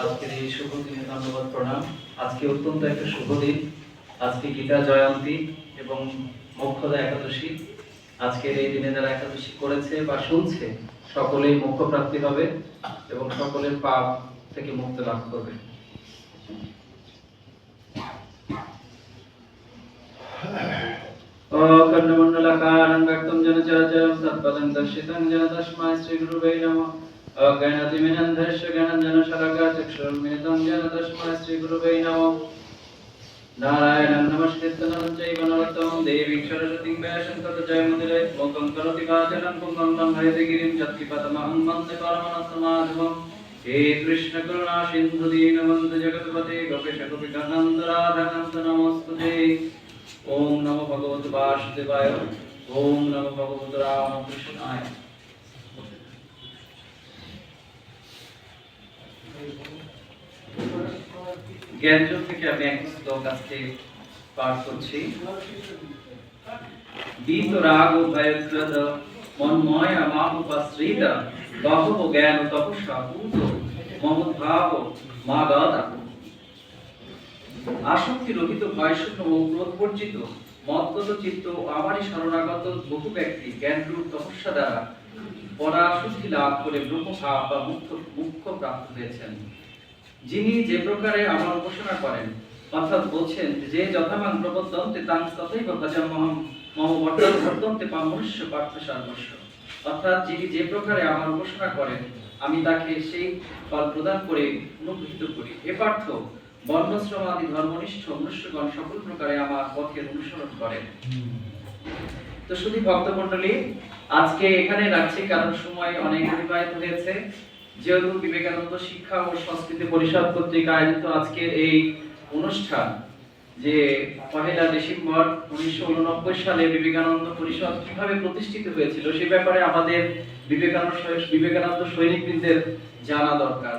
আজকের এই শুভ দিনে ধন্যবাদ প্রণাম। আজকে অত্যন্ত একটা শুভ দিন। আজকে গীতা জয়ন্তী এবং মোক্ষদা একাদশী। আজকের এই দিনে যারা একাদশী করেছে বা শুনছে সকলেই মোক্ষ প্রাপ্তি হবে এবং সকলের পাপ থেকে মুক্তি লাভ করবে। অখণ্ডমণ্ডলাকারং ব্যক্তং যেন চরাচরং তৎপদং দর্শিতং যেন তস্मै শ্রীগুরুবে নমঃ। অজ্ঞানাতিমিরন্ধস্য জ্ঞানাঞ্জনশলাকা চক্ষুর্মিলিतं যেন তস্मै শ্রীগুরুবে নমঃ। নারায়ণং নমস্কৃত্য নরং চৈব নরোত্তমং দেবীং সরস্বতীং ব্যাসং ততো জয়মুদীরয়েৎ মুখং করোতি বাচালং পুংসং লঙ্ঘয়তে গিরিং যৎকিপাতমহং বন্দে পরমানন্দমাধবম। হে কৃষ্ণ করুণা সিন্ধু দীনবন্ধু জগৎপতে গোপীশ গোপিকাকান্ত রাধাকান্ত নমস্তুতে। ওম নমো ভগবতে বাসুদেবায়। ওম নমো ভগবতে রামকৃষ্ণায়। জ্ঞানযোগ থেকে আমি এক শ্লোক আজকে পাঠ করছি। বিত রাগ ভয়ক্রদ মন্ময় আমাপশ্রিত বহব জ্ঞান তপস্যা পূত মমদ্ভাব মাগত। আসক্তি রহিত ভয়শূন্য ও ক্রোধবর্জিত মদ্গত চিত্ত আমারই শরণাগত বহু ব্যক্তি জ্ঞানরূপ তপস্যা দ্বারা পরাশুদ্ধি লাভ করে ব্রহ্মভাব বা মুখ্য প্রাপ্ত হয়েছেন। যিনি যে প্রকারে আমার উপাসনা করেন, অর্থাৎ বলছেন যে যথামাং প্রপদ্যন্তে তাং তথৈব ভজাম্যহং মম বর্তন্তে পামনুষ্য পার্থ সর্বস্ব। অর্থাৎ যিনি যে প্রকারে আমার উপাসনা করেন আমি তাকে সেই ফল প্রদান করে অনুগ্রহিত করি। হে পার্থ, বর্ণাশ্রম আদি ধর্মনিষ্ঠ মনুষ্যগণ সকল প্রকারে আমার পথের অনুসরণ করেন। তো শুধু ভক্তমণ্ডলী, আজকে এখানে রাখছি কারণ সময় অনেক অতিবাহিত হয়েছে। যেহেতু বিবেকানন্দ শিক্ষা ও সংস্কৃতি পরিষদ কর্তৃক আয়োজিত আজকের এই অনুষ্ঠান, যে 1 ডিসেম্বর 1989 সালে বিবেকানন্দ পরিষদ কিভাবে প্রতিষ্ঠিত হয়েছিল সে ব্যাপারে আমাদের বিবেকানন্দ সৈনিকবৃন্দের জানা দরকার।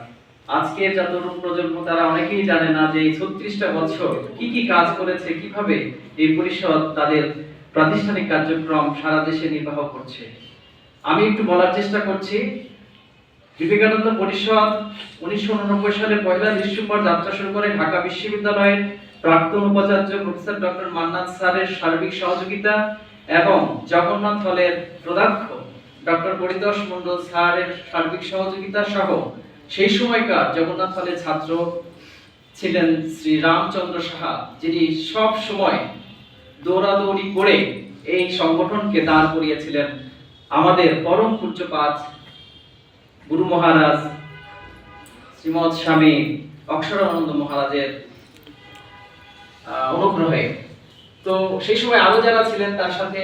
আজকের যা তরুণ প্রজন্ম তারা অনেকেই জানে না যে এই 36টা বছর কি কি কাজ করেছে, কিভাবে এই পরিষদ তাদের প্রাতিষ্ঠানিক কার্যক্রম সারা দেশে নির্বাহ করছে। আমি একটু বলার চেষ্টা করছি। বিবেকানন্দ পরিষদ 1989 সালে 1 ডিসেম্বর যাত্রা শুরু করে ঢাকা বিশ্ববিদ্যালয়ের প্রাক্তন উপাচার্য প্রফেসর ডক্টর মান্নান স্যারের সার্বিক সহযোগিতা এবং জগন্নাথ হলের প্রধাক্ষ ডক্টর পরিতোষ মণ্ডল স্যারের সার্বিক সহযোগিতা সহ সেই সময়কার জগন্নাথ হলের ছাত্র ছিলেন শ্রী রামচন্দ্র সাহা, যিনি সব সময় দৌড়াদৌড়ি করে এই সংগঠনকে দাঁড় করিয়েছিলেন আমাদের পরম পূজ্যপাদ গুরু মহারাজ শ্রীমৎ স্বামী অক্ষরানন্দ মহারাজের অনুগ্রহে। তো সেই সময় আরো যারা ছিলেন তার সাথে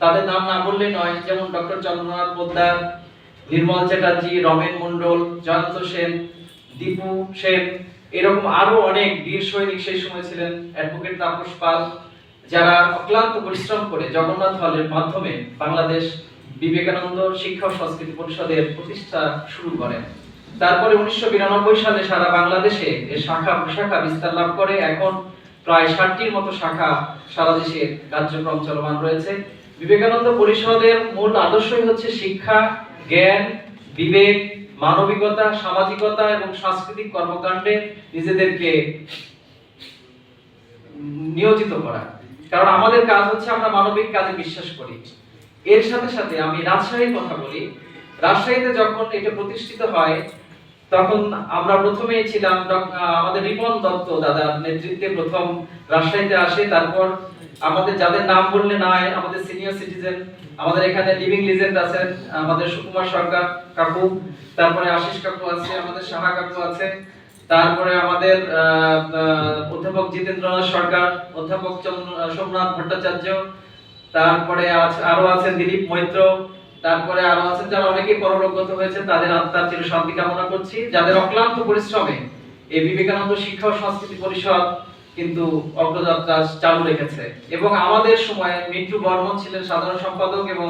তাদের নাম না বললে নয়, যেমন ডক্টর চন্দ্রনাথ পোদ্দার, নির্মল চ্যাটার্জি, রমেন মণ্ডল, জয়ন্ত সেন, দীপু সেন, এরকম আরো অনেক বীর সৈনিক সেই সময় ছিলেন। অ্যাডভোকেট তাপস পাল, যারা অক্লান্ত পরিশ্রম করে জগন্নাথ হলের মাধ্যমে বাংলাদেশ বিবেকানন্দ শিক্ষা ও সংস্কৃতি পরিষদের প্রতিষ্ঠা শুরু করেন। তারপরে 1992 সালে সারা বাংলাদেশে এর শাখা প্রশাখা বিস্তার লাভ করে। এখন প্রায় 60টির মতো শাখা সারা দেশে কার্যক্রম চলমান রয়েছে। বিবেকানন্দ পরিষদের মূল আদর্শই হচ্ছে শিক্ষা, জ্ঞান, বিবেক, মানবিকতা, সামাজিকতা এবং সাংস্কৃতিক কর্মকাণ্ডে নিজেদেরকে নিয়োজিত করা। কারণ আমাদের কাজ হচ্ছে আমরা মানবিক কাজে বিশ্বাস করি। এর সাথে সাথে আমি রাজশাহীর কথা বলি। রাজশাহীতে যখন এটা প্রতিষ্ঠিত হয় তখন আমরা প্রথমেই ছিলাম আমাদের রিপন দত্ত দাদার নেতৃত্বে প্রথম রাজশাহীতে আসে। তারপর আমাদের যাদের নাম বললে নাই, আমাদের সিনিয়র সিটিজেন, আমাদের এখানে লিভিং লিজেন্ড আছেন আমাদের সুকুমার সরকার কাকু, তারপরে আশিস কাকু আছে, আমাদের সাহা কাকু আছে, তারপরে আমাদের অধ্যাপক জিতেন্দ্রনাথ সরকার, অধ্যাপক সোমনাথ ভট্টাচার্য, তারপরে আরো আছেন দিলীপ মৈত্র, তারপরে আরো আছেন যারা অনেকেই পরলোকগত হয়েছে, তাদের আত্মার চির শান্তি কামনা করছি, যাদের অক্লান্ত পরিশ্রমে এই বিবেকানন্দ শিক্ষা ও সংস্কৃতি পরিষদ কিন্তু অগ্রযাত্রা চালু রেখেছে। এবং আমাদের সময় মিন্টু বর্মন ছিলেন সাধারণ সম্পাদক এবং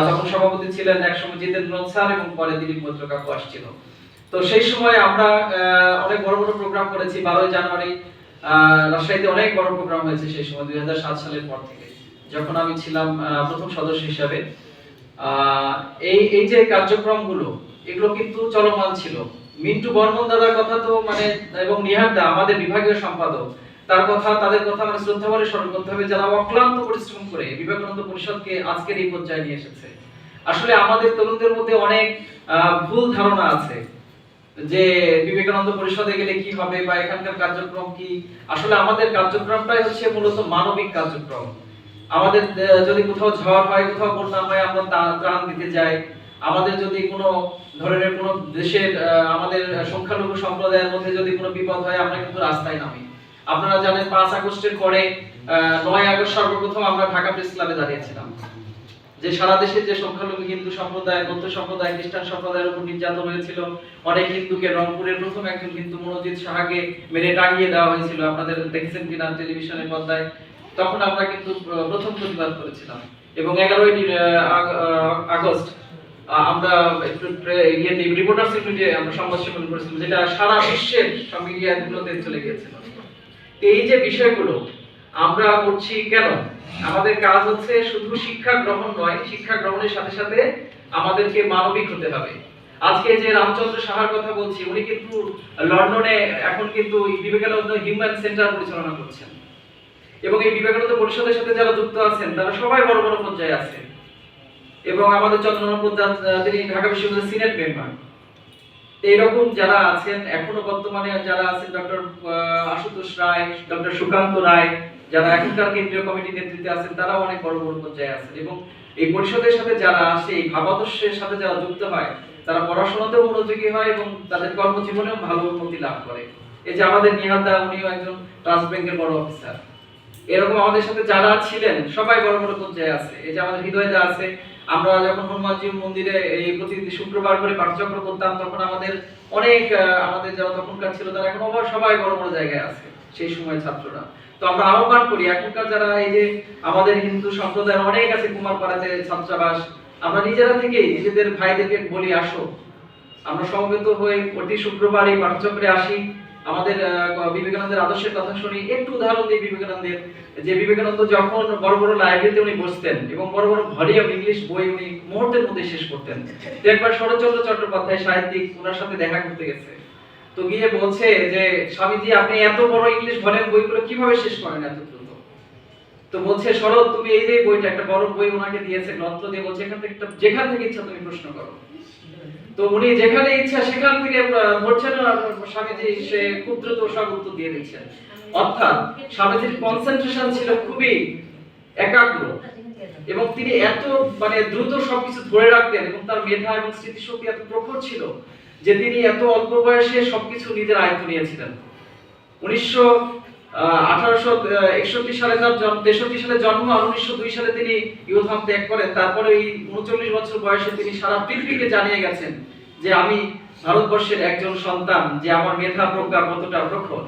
তখন সভাপতি ছিলেন একসময় জিতেন্দ্রনাথ স্যার এবং পরে দিলীপ মৈত্র কাকু আসছিল। তো সেই সময় আমরা অনেক বড় বড় প্রোগ্রাম করেছি। 12 জানুয়ারি রাজশাহীতে অনেক বড় প্রোগ্রাম হয়েছে সেই সময় 2007 সালের পর থেকে, যখন আমি ছিলাম প্রথম সদস্য হিসাবে। এই যে কার্যক্রমগুলো এগুলো কিন্তু চলমান ছিল। মিন্টু বর্মন দাদার কথা তো মানে, এবং নিহার দা আমাদের বিভাগীয় সম্পাদক, তাদের কথা মানে শ্রদ্ধা ভরে স্মরণ করতে হবে, যারা অক্লান্ত পরিশ্রম করে বিবেকানন্দ পরিষদকে আজকের এই পর্যায়ে নিয়ে এসেছে। আসলে আমাদের তরুণদের মধ্যে অনেক ভুল ধারণা আছে যে বিবেকানন্দ পরিষদে গেলে কি হবে বা এখানকার কার্যক্রম কি। আসলে আমাদের কার্যক্রমটাই হচ্ছে মূলত মানবিক কার্যক্রম। আমাদের যদি কোথাও ঝড় হয়, কোথাও বন্যা হয়, আমরা ত্রাণ দিতে যাই। আমাদের যদি কোনো ধরনের কোনো দেশের আমাদের সংখ্যালঘু সম্প্রদায়ের মধ্যে যদি কোনো বিপদ হয়, আমরা কিন্তু রাস্তায় নামি। আপনারা জানেন 5 আগস্টের পরে 9 আগস্ট সর্বপ্রথম আমরা ঢাকা প্রেস ক্লাবে দাঁড়িয়েছিলাম, যে সারা দেশের যে সংখ্যালঘু হিন্দু সম্প্রদায়, বৌদ্ধ সম্প্রদায়, খ্রিস্টান সম্প্রদায়ের উপর নির্যাতন হয়েছিল। অনেক হিন্দুকে রংপুরের প্রথম একজন হিন্দু মনোজিৎ সাহাকে মেরে টাঙিয়ে দেওয়া হয়েছিল, আপনাদের দেখেছেন কিনা টেলিভিশনের পর্দায়। তখন আমরা কিন্তু প্রথম প্রতিবাদ করেছিলাম, এবং 11ই আগস্ট আমরা একটু রিপোর্টার্স ইউনিটে আমরা সংবাদ সম্মেলন করেছিলাম, যেটা সারা বিশ্বের সব মিডিয়াগুলোতে চলে গিয়েছিল। এই যে বিষয়গুলো আমরা করছি কেন? আমাদের কাজ হচ্ছে শুধু শিক্ষা গ্রহণ নয়, শিক্ষা গ্রহণের সাথে সাথে আমাদেরকে মানবিক হতে হবে। আজকে যে রামচন্দ্র সাহার কথা বলছি, উনি কিন্তু লন্ডনে এখন কিন্তু বিবেকানন্দ হিউম্যান সেন্টার পরিচালনা করছেন, এবং এই বিবেকানন্দ পরিষদের সাথে যারা যুক্ত আছেন তারা সবাই বড় বড় পর্যায়ে আছে। এবং আমাদের চন্দ্রনাথ প্রধান, তিনি ঢাকা বিশ্ববিদ্যালয়ের সিনেট মেম্বার। এইরকম যারা আছেন এখনো বর্তমানে যারা আছেন, ডক্টর আশুতোষ রায়, ডক্টর সুকান্ত রায়, যারা এখনকার কেন্দ্রীয় কমিটির নেতৃত্বে আছেন, তারা অনেক বড় বড় পর্যায়ে আছেন। এবং এই পরিষদের সাথে যারা আসে, এই ভাবাদর্শের সাথে যারা যুক্ত হয়, তারা পড়াশোনাতেও মনোযোগী হয় এবং তাদের কর্মজীবনেও ভালো উন্নতি লাভ করে। এই যে আমাদের নিহার দা, উনিও একজন ট্রাস্ট ব্যাংকের বড় অফিসার। এরকম আমাদের সাথে যারা ছিলেন সবাই বড় বড় পর্যায়ে আছে। এই যে আমাদের হৃদয় দা আছে, আমরা যখন হনুমানজি মন্দিরে এই প্রতি শুক্রবার করে পাঠচক্র করতাম, তখন আমাদের অনেক আমাদের যারা তখনকার ছিল তারা এখন সবাই বড় বড় জায়গায় আছে, সেই সময় ছাত্ররা। তো আমরা আহ্বান করি এখনকার যারা এই যে আমাদের হিন্দু সম্প্রদায়ের অনেক আছে কুমারপাড়াতে ছাত্রাবাস, আমরা নিজেরা থেকেই নিজেদের ভাইদেরকে বলি, আসো আমরা সমবেত হয়ে প্রতি শুক্রবার এই পাঠচক্রে আসি, আমাদের বিবেকানন্দের আদর্শের কথা শুনি। একটু উদাহরণ দিই বিবেকানন্দের, যে বিবেকানন্দ যখন বড় বড় লাইব্রেরিতে উনি বসতেন এবং বড় বড় ভলিউম ইংলিশ বই উনি মুহূর্তের মধ্যে শেষ করতেন। একবার শরৎচন্দ্র চট্টোপাধ্যায় সাহিত্যিক ওনার সাথে দেখা করতে গেছে, তো গিয়ে বলছে যে স্বামীজি, আপনি এত বড় ইংলিশ ভলিউম বইগুলো কিভাবে শেষ করেন এত দ্রুত? তো বলছে, শরৎ তুমি এই যে বইটা, একটা বড় বই ওনাকে দিয়েছে গ্রন্থ দিয়ে, বলছে এখান থেকে যেখান থেকে ইচ্ছা তুমি প্রশ্ন করো। তো উনি যেখানে ইচ্ছা সেখান থেকে ধরছেন, স্বামীজি সে খুব দ্রুত সব উত্তর দিয়ে দিচ্ছেন। অর্থাৎ স্বামীজির কনসেন্ট্রেশন ছিল খুবই একাগ্র, এবং তিনি এত মানে দ্রুত সবকিছু ধরে রাখতেন, এবং তার মেধা এবং স্মৃতিশক্তি এত প্রখর ছিল যে তিনি এত অল্প বয়সে সবকিছু নিজের আয়ত্তে নিয়েছিলেন। 1861 সালে তার 63 সালে জন্ম, আর 1902 সালে তিনি ইউথাম ত্যাগ করেন। তারপরে এই 39 বছর বয়সে তিনি সারা পৃথিবীকে জানিয়ে গেছেন যে আমি ভারতবর্ষের একজন সন্তান, যে আমার মেধা প্রজ্ঞা কতটা প্রখর।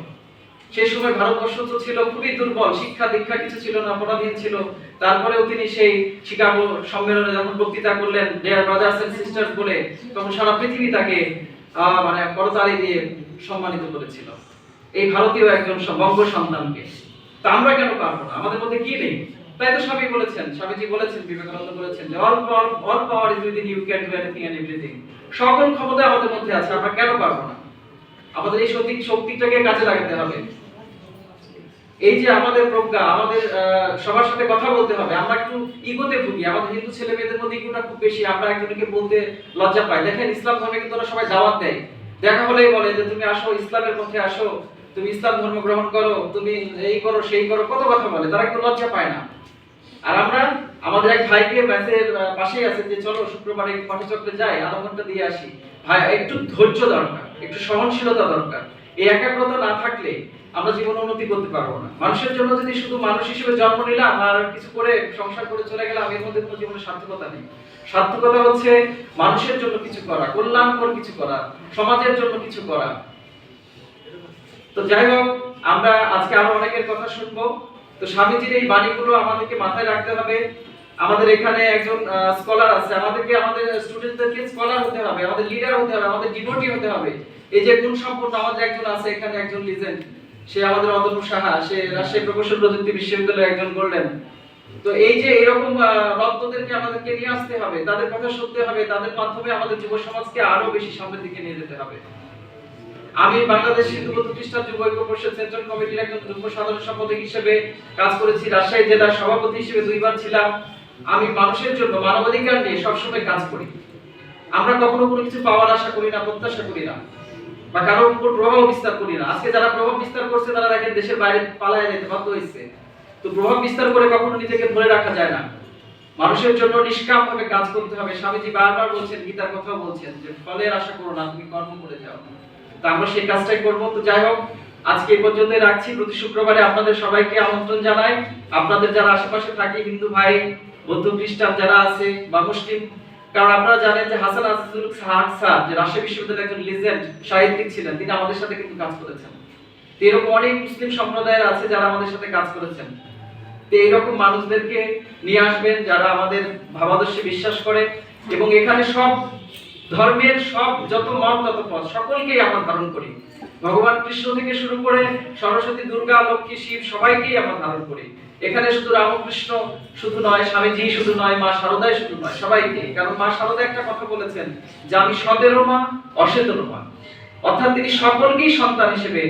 সেই সময় ভারতবর্ষ তো ছিল খুবই দুর্বল, শিক্ষা দীক্ষা কিছু ছিল না, পরাধীন ছিল। তারপরেও তিনি সেই শিকাগো সম্মেলনে যখন বক্তৃতা করলেন, ডিয়ার ব্রাদার্স এন্ড সিস্টার্স বলে, তখন সারা পৃথিবী তাকে মানে করতালি দিয়ে সম্মানিত করেছিল, এই ভারতীয় একজন বঙ্গ সন্তানকে। তা আমরা কেন পারবো না? আমাদের মধ্যে কি নেই? তাই তো স্বামীজি বলেছেন, বিবেকানন্দ বলেছেন যে all power is within you, can do anything and everything. সকল ক্ষমতা আমাদের মধ্যে আছে, আমরা কেন পারবো না? আমাদের এই শক্তিটাকে কাজে লাগাতে হবে। এই যে আমাদের প্রজ্ঞা, আমাদের সবার সাথে কথা বলতে হবে। আমরা একটু ইগোতে ভুগি, আমাদের হিন্দু ছেলে মেয়েদের মধ্যে ইগোটা খুব বেশি, আমরা একজনকে বলতে লজ্জা পাই। দেখেন ইসলাম ধর্মে কিন্তু ওরা সবাই দাওয়াত দেয়, দেখা হলেই বলে যে তুমি আসো, ইসলামের মধ্যে আসো, তুমি ইসলাম ধর্ম গ্রহণ করো, তুমি এই করো সেই করো, কত কথা বলে, তারা কিন্তু লজ্জা পায় না। আর আমরা আমাদের এক ভাইকে ম্যাচের পাশেই আছে, যে চলো শুক্রবারে পাঠচক্রে যাই, আধা ঘন্টা দিয়ে আসি। ভাই একটু ধৈর্য দরকার, একটু সহনশীলতা দরকার। এই একাগ্রতা না থাকলে আমরা জীবনে উন্নতি করতে পারবো না। মানুষের জন্য যদি শুধু মানুষ হিসেবে জন্ম নিলাম আর কিছু করে সংসার করে চলে গেলাম, এর মধ্যে কোনো জীবনে সার্থকতা নেই। সার্থকতা হচ্ছে মানুষের জন্য কিছু করা, কল্যাণকর কিছু করা, সমাজের জন্য কিছু করা। তো যাই হোক, আমরা আজকে আরো অনেকের কথা শুনবো। তো স্বামীজির এই বাণীগুলো আমাদেরকে মাথায় রাখতে হবে। আমাদের এখানে একজন স্কলার আছে, আমাদেরকে আমাদের স্টুডেন্টদেরকে স্কলার হতে হবে, আমাদের লিডার হতে হবে, আমাদের ডিভোটি হতে হবে। এই যে গুণ সম্পন্ন আমাদের একজন আছে এখানে, একজন লিজেন্ড, সে আমাদের অতনু সাহা, সে রাজশাহী প্রকৌশল প্রযুক্তি বিশ্ববিদ্যালয়ের একজন গোল্ডেন। তো এই যে এরকম রত্নদেরকে আমাদেরকে নিয়ে আসতে হবে, তাদের কথা শুনতে হবে, তাদের মাধ্যমে আমাদের যুব সমাজকে আরো বেশি সামনের দিকে নিয়ে যেতে হবে। আমি বাংলাদেশ হিন্দু বৌদ্ধ খ্রিস্টান যুব ঐক্য পরিষদ সেন্ট্রাল কমিটির একজন যুগ্ম সাধারণ সম্পাদক হিসেবে কাজ করেছি, রাজশাহী জেলার সভাপতি হিসেবে 2 বার ছিলাম। আমি মানুষের জন্য মানবাধিকার নিয়ে সবসময় কাজ করি। আমরা কখনো কোনো কিছু পাওয়ার আশা করি না, প্রত্যাশা করি না, বা কারোর উপর প্রভাব বিস্তার করি না। আজকে যারা প্রভাব বিস্তার করছে তারা দেখেন দেশের বাইরে পালায় যেতে বাধ্য হয়েছে। তো প্রভাব বিস্তার করে কখনো নিজেকে ধরে রাখা যায় না। মানুষের জন্য নিষ্কামভাবে কাজ করতে হবে। স্বামীজি বারবার বলছেন, গীতার কথাও বলছেন যে ফলের আশা করো না, তুমি কর্ম করে যাও। তো আমরা সেই কাজটাই করব। তো যাই হোক, আজকে এই পর্যন্ত রাখছি। প্রতি শুক্রবারে আপনাদের সবাইকে আমন্ত্রণ জানাই। আপনাদের যারা আশেপাশে থাকে হিন্দু ভাই, বৌদ্ধ খ্রিস্টান যারা আছে বা মুসলিম, কারণ আপনারা জানেন যে হাসান আজিজুল হক স্যার যে রাজশাহী বিশ্ববিদ্যালয়ের একজন লিজেন্ড সাহিত্যিক ছিলেন, তিনি আমাদের সাথে কিন্তু কাজ করেছেন। তো এরকম অনেক মুসলিম সম্প্রদায়ের আছে যারা আমাদের সাথে কাজ করেছেন। তো এইরকম মানুষদেরকে নিয়ে আসবেন যারা আমাদের ভাবাদর্শে বিশ্বাস করে, এবং এখানে সব ধর্মের সব যত মত তত পথ সকলকেই আমরা ধারণ করি। ভগবান কৃষ্ণ থেকে শুরু করে সরস্বতী, দুর্গা, লক্ষ্মী, শিব সবাইকেই আমরা ধারণ করি। এখানে শুধু রামকৃষ্ণ শুধু নয়, স্বামীজি শুধু নয়, মা শারদাই শুধু নয়, সবাইকে। কারণ মা শারদা একটা কথা বলেছেন যে আমি সদেরও মা, অসেদেরও মা, অর্থাৎ তিনি সকলকেই সন্তান হিসেবে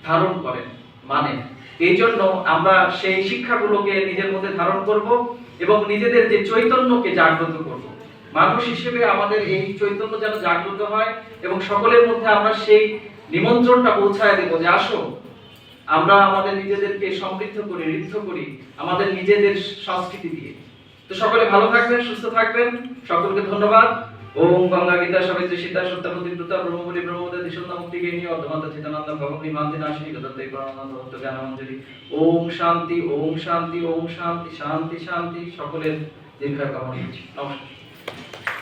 ধারণ করেন, মানে এই জন্য আমরা সেই শিক্ষাগুলোকে নিজের মধ্যে ধারণ করব এবং নিজেদের যে চৈতন্যকে জাগ্রত করব। মানুষ হিসেবে আমাদের এই চৈতন্য যেন জাগ্রত হয় এবং সকলের মধ্যে আমরা সেই নিমন্ত্রণটা পৌঁছায় দেব যে আসো আমরা আমাদের নিজেদেরকে সমৃদ্ধ করি, ঋদ্ধ করি আমাদের নিজেদের সংস্কৃতি দিয়ে। তো সকলে ভালো থাকবেন, সুস্থ থাকবেন, সকলকে ধন্যবাদ। ওম গঙ্গা গীতা সবিত্রী সীতা সত্যপতি দ্রুতা ব্রহ্মবলী ব্রহ্মদে দিশন্না মুক্তিকে নিয়ে অর্ধমাতা চিতানন্দ ভগবী মান্তি নাশিনী গদতে পরমানন্দ ভক্ত জ্ঞানমঞ্জরি। ওম শান্তি, ওম শান্তি, ওম শান্তি, শান্তি শান্তি। সকলের দীর্ঘায়ু কামনা করছি। নমস্কার।